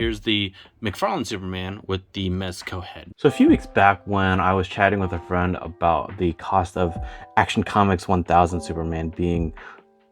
Here's the McFarlane Superman with the Mezco head. So a few weeks back when I was chatting with a friend about the cost of Action Comics 1000 Superman being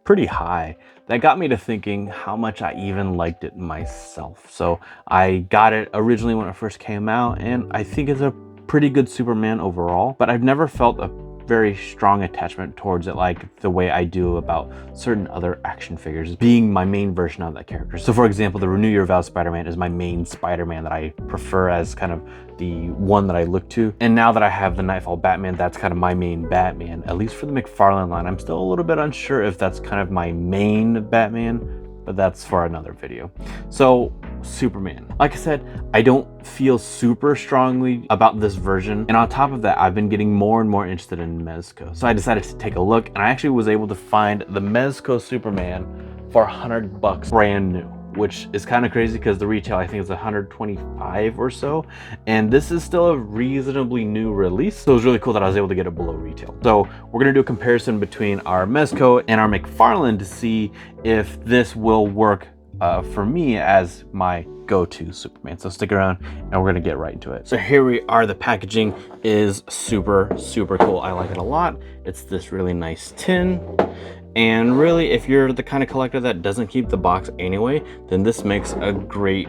pretty high, that got me to thinking how much I even liked it myself. So I got it originally when it first came out, and I think it's a pretty good Superman overall, but I've never felt a very strong attachment towards it like the way I do about certain other action figures being my main version of that character. So for example, the Renew Your Vows Spider-Man is my main Spider-Man that I prefer as kind of the one that I look to. And now that I have the Nightfall Batman, that's kind of my main Batman, at least for the McFarlane line. I'm still a little bit unsure if that's kind of my main Batman, but that's for another video. So Superman, like I said, I don't feel super strongly about this version, and on top of that, I've been getting more and more interested in Mezco. So I decided to take a look, and I actually was able to find the Mezco Superman for $100 brand new, which is kind of crazy because the retail I think is 125 or so, and this is still a reasonably new release, so it was really cool that I was able to get it below retail. So we're gonna do a comparison between our Mezco and our McFarlane to see if this will work for me as my go-to Superman. So stick around and we're gonna get right into it. So here we are. The packaging is super cool. I like it a lot. It's this really nice tin. And really, if you're the kind of collector that doesn't keep the box anyway, then this makes a great,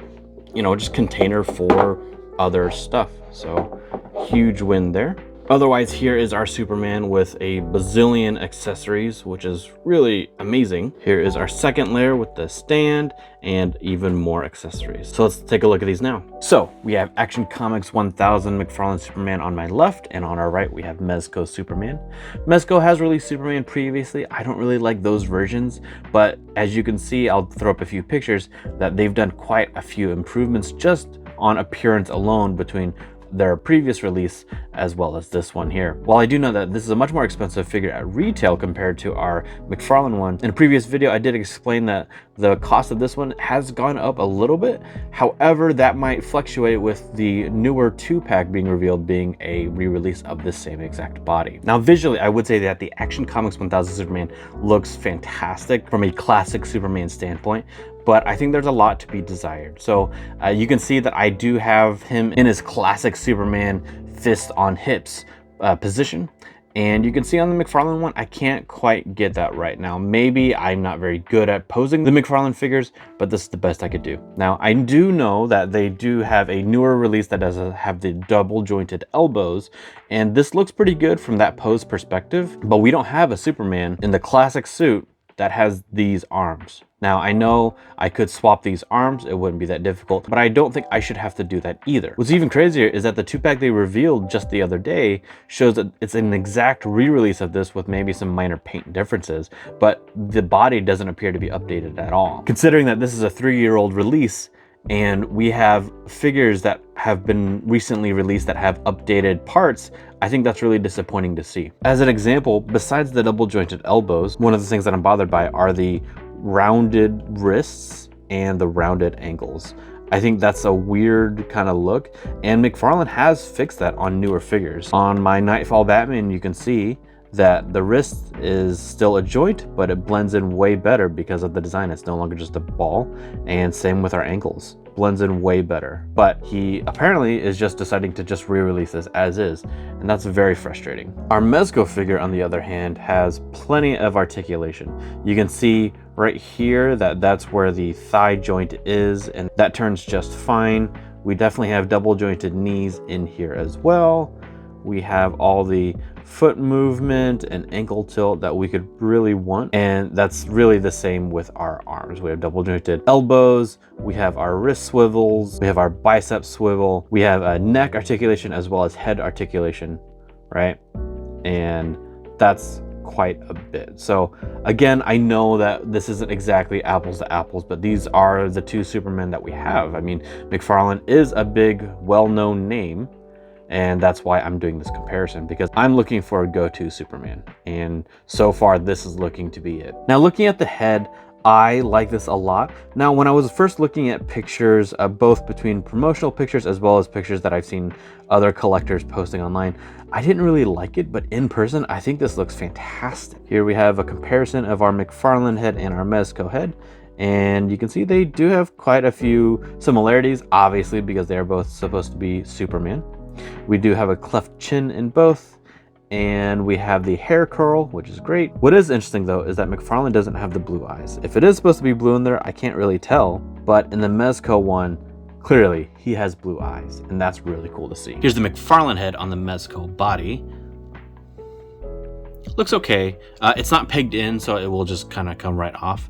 just container for other stuff. So huge win there. Otherwise, here is our Superman with a bazillion accessories, which is really amazing. Here is our second layer with the stand and even more accessories. So let's take a look at these now. So we have Action Comics 1000 McFarlane Superman on my left, and on our right, we have Mezco Superman. Mezco has released Superman previously. I don't really like those versions, but as you can see, I'll throw up a few pictures that they've done quite a few improvements just on appearance alone between their previous release as well as this one here. While I do know that this is a much more expensive figure at retail compared to our McFarlane one, in a previous video I did explain that the cost of this one has gone up a little bit. However, that might fluctuate with the newer 2-pack being revealed being a re-release of the same exact body. Now visually, I would say that the Action Comics 1000 Superman looks fantastic from a classic Superman standpoint, but I think there's a lot to be desired. So you can see that I do have him in his classic Superman fist on hips position. And you can see on the McFarlane one, I can't quite get that right now. Maybe I'm not very good at posing the McFarlane figures, but this is the best I could do. Now, I do know that they do have a newer release that does have the double jointed elbows, and this looks pretty good from that pose perspective, but we don't have a Superman in the classic suit that has these arms. Now, I know I could swap these arms, it wouldn't be that difficult, but I don't think I should have to do that either. What's even crazier is that the 2-pack they revealed just the other day shows that it's an exact re-release of this with maybe some minor paint differences, but the body doesn't appear to be updated at all. Considering that this is a 3-year-old release, and we have figures that have been recently released that have updated parts, I think that's really disappointing to see. As an example, besides the double jointed elbows, one of the things that I'm bothered by are the rounded wrists and the rounded ankles. I think that's a weird kind of look, and McFarlane has fixed that on newer figures. On my Nightfall Batman, you can see that the wrist is still a joint, but it blends in way better because of the design. It's no longer just a ball, and same with our ankles. Blends in way better. But he apparently is just deciding to just re-release this as is, and that's very frustrating. Our Mezco figure, on the other hand, has plenty of articulation. You can see right here that that's where the thigh joint is, and that turns just fine. We definitely have double jointed knees in here as well. We have all the foot movement and ankle tilt that we could really want, and that's really the same with our arms. We have double jointed elbows, we have our wrist swivels, we have our bicep swivel, we have a neck articulation as well as head articulation, right? And that's quite a bit. So again, I know that this isn't exactly apples to apples, but these are the two Supermen that we have. I mean, McFarlane is a big, well-known name, and that's why I'm doing this comparison, because I'm looking for a go-to Superman, and so far this is looking to be it. Now, looking at the head, I like this a lot. Now, when I was first looking at pictures, both between promotional pictures as well as pictures that I've seen other collectors posting online, I didn't really like it, but in person, I think this looks fantastic. Here we have a comparison of our McFarlane head and our Mezco head, And you can see they do have quite a few similarities, obviously, because they are both supposed to be Superman. We do have a cleft chin in both, and we have the hair curl, which is great. What is interesting though is that McFarlane doesn't have the blue eyes. If it is supposed to be blue in there, I can't really tell, but in the Mezco one, clearly he has blue eyes, and that's really cool to see. Here's the McFarlane head on the Mezco body. Looks okay. It's not pegged in, so it will just kind of come right off.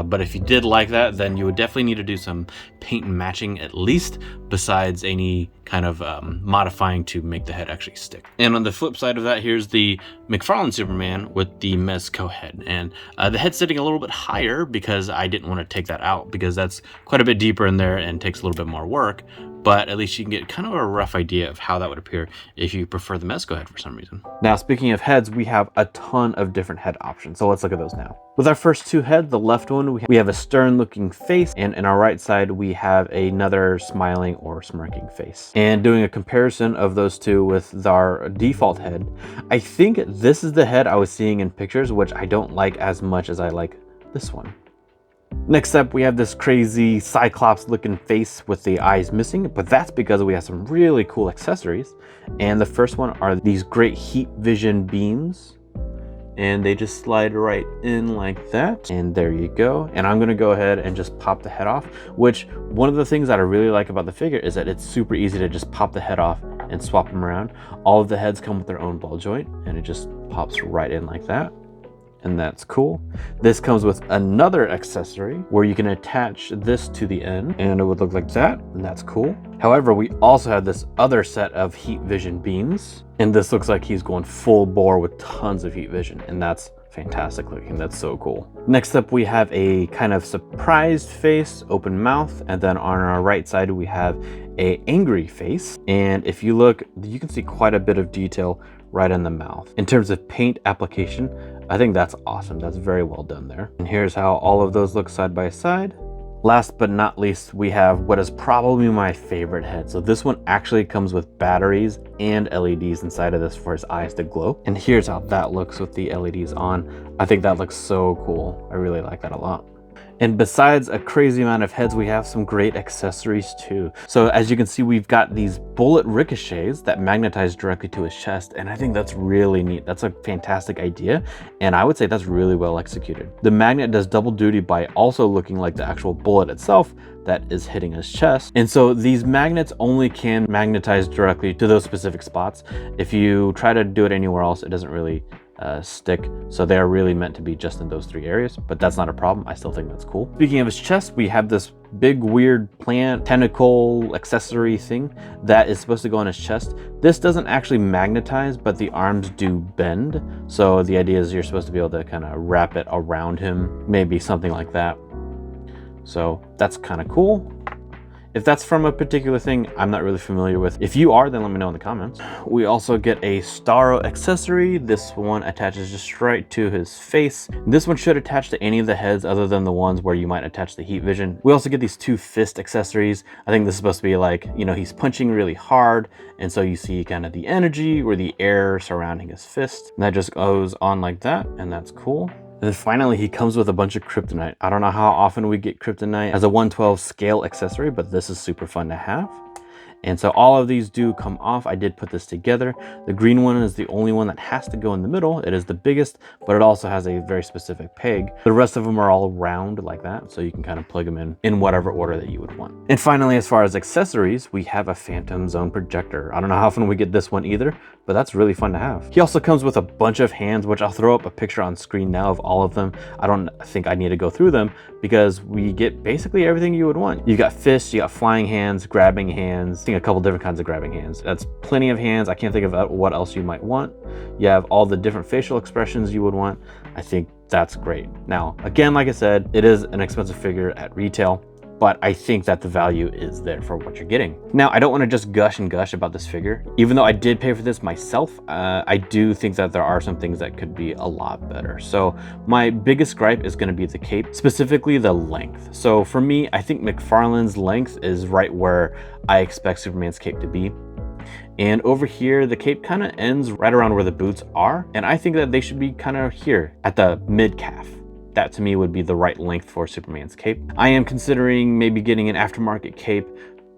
But if you did like that, then you would definitely need to do some paint and matching at least, besides any kind of modifying to make the head actually stick. And on the flip side of that, here's the McFarlane Superman with the Mezco head. And the head's sitting a little bit higher because I didn't want to take that out, because that's quite a bit deeper in there and takes a little bit more work. But at least you can get kind of a rough idea of how that would appear if you prefer the Mezco head for some reason. Now, speaking of heads, we have a ton of different head options. So let's look at those now. With our first two heads, the left one, we have a stern looking face, and in our right side, we have another smiling or smirking face. And doing a comparison of those two with our default head, I think this is the head I was seeing in pictures, which I don't like as much as I like this one. Next up, we have this crazy Cyclops looking face with the eyes missing, but that's because we have some really cool accessories. And the first one are these great heat vision beams, and they just slide right in like that. And there you go. And I'm gonna go ahead and just pop the head off, which one of the things that I really like about the figure is that it's super easy to just pop the head off and swap them around. All of the heads come with their own ball joint, and it just pops right in like that. And that's cool. This comes with another accessory where you can attach this to the end, and it would look like that, and that's cool. However, we also have this other set of heat vision beams, and this looks like he's going full bore with tons of heat vision, and that's fantastic looking. That's so cool. Next up, we have a kind of surprised face, open mouth, and then on our right side we have a angry face. And if you look, you can see quite a bit of detail right in the mouth. In terms of paint application, I think that's awesome. That's very well done there. And here's how all of those look side by side. Last but not least, we have what is probably my favorite head. So this one actually comes with batteries and LEDs inside of this for his eyes to glow. And here's how that looks with the LEDs on. I think that looks so cool. I really like that a lot. And besides a crazy amount of heads, we have some great accessories too. So as you can see, we've got these bullet ricochets that magnetize directly to his chest. And I think that's really neat. That's a fantastic idea. And I would say that's really well executed. The magnet does double duty by also looking like the actual bullet itself that is hitting his chest. And so these magnets only can magnetize directly to those specific spots. If you try to do it anywhere else, it doesn't really stick. So they are really meant to be just in those three areas, but that's not a problem. I still think that's cool. Speaking of his chest, we have this big weird plant tentacle accessory thing that is supposed to go on his chest. This doesn't actually magnetize, but the arms do bend. So the idea is you're supposed to be able to kind of wrap it around him, maybe something like that. So that's kind of cool. If that's from a particular thing I'm not really familiar with, if you are, then let me know in the comments. We also get a Starro accessory. This one attaches just right to his face. This one should attach to any of the heads other than the ones where you might attach the heat vision. We also get these two fist accessories. I think this is supposed to be like, you know, he's punching really hard, and so you see kind of the energy or the air surrounding his fist. And that just goes on like that, and that's cool. And then finally, he comes with a bunch of kryptonite. I don't know how often we get kryptonite as a 1/12 scale accessory, but this is super fun to have. And so all of these do come off. I did put this together. The green one is the only one that has to go in the middle. It is the biggest, but it also has a very specific peg. The rest of them are all round like that, so you can kind of plug them in whatever order that you would want. And finally, as far as accessories, we have a Phantom Zone projector. I don't know how often we get this one either, but that's really fun to have. He also comes with a bunch of hands, which I'll throw up a picture on screen now of all of them. I don't think I need to go through them because we get basically everything you would want. You got fists, you got flying hands, grabbing hands, I think a couple different kinds of grabbing hands. That's plenty of hands. I can't think of what else you might want. You have all the different facial expressions you would want. I think that's great. Now, again, like I said, it is an expensive figure at retail, but I think that the value is there for what you're getting. Now, I don't want to just gush and gush about this figure. Even though I did pay for this myself, I do think that there are some things that could be a lot better. So my biggest gripe is going to be the cape, specifically the length. So for me, I think McFarlane's length is right where I expect Superman's cape to be. And over here, the cape kind of ends right around where the boots are. And I think that they should be kind of here at the mid calf. that to me would be the right length for Superman's cape. I am considering maybe getting an aftermarket cape,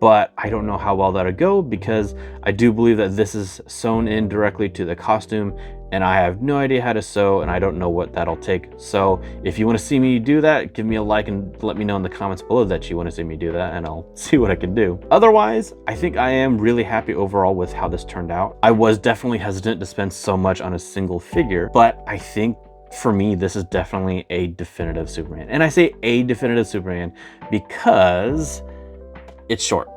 but I don't know how well that'll go because I do believe that this is sewn in directly to the costume and I have no idea how to sew and I don't know what that'll take. So if you want to see me do that, give me a like and let me know in the comments below that you want to see me do that and I'll see what I can do. Otherwise, I think I am really happy overall with how this turned out. I was definitely hesitant to spend so much on a single figure, but I think for me, this is definitely a definitive Superman. And I say a definitive Superman because it's short.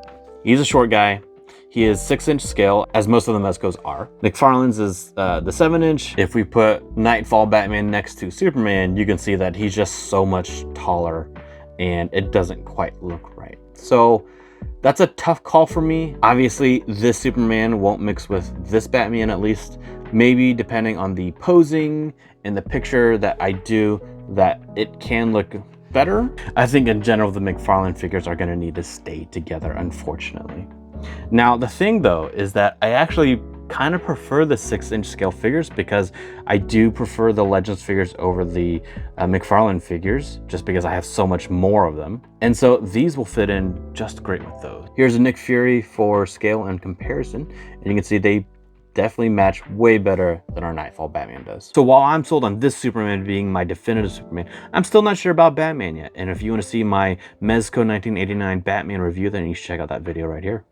He's a short guy. He is 6-inch scale, as most of the Mezcos are. McFarlane's is the 7-inch. If we put Nightfall Batman next to Superman, you can see that he's just so much taller and it doesn't quite look right. So that's a tough call for me. Obviously, this Superman won't mix with this Batman, at least. Maybe depending on the posing and the picture that I do, that it can look better. I think in general, the McFarlane figures are gonna need to stay together, unfortunately. Now, the thing though, is that I actually kind of prefer the 6-inch scale figures because I do prefer the Legends figures over the McFarlane figures, just because I have so much more of them. And so these will fit in just great with those. Here's a Nick Fury for scale and comparison, and you can see they definitely match way better than our Nightfall Batman does. So while I'm sold on this Superman being my definitive Superman, I'm still not sure about Batman yet. And if you want to see my Mezco 1989 Batman review, then you should check out that video right here.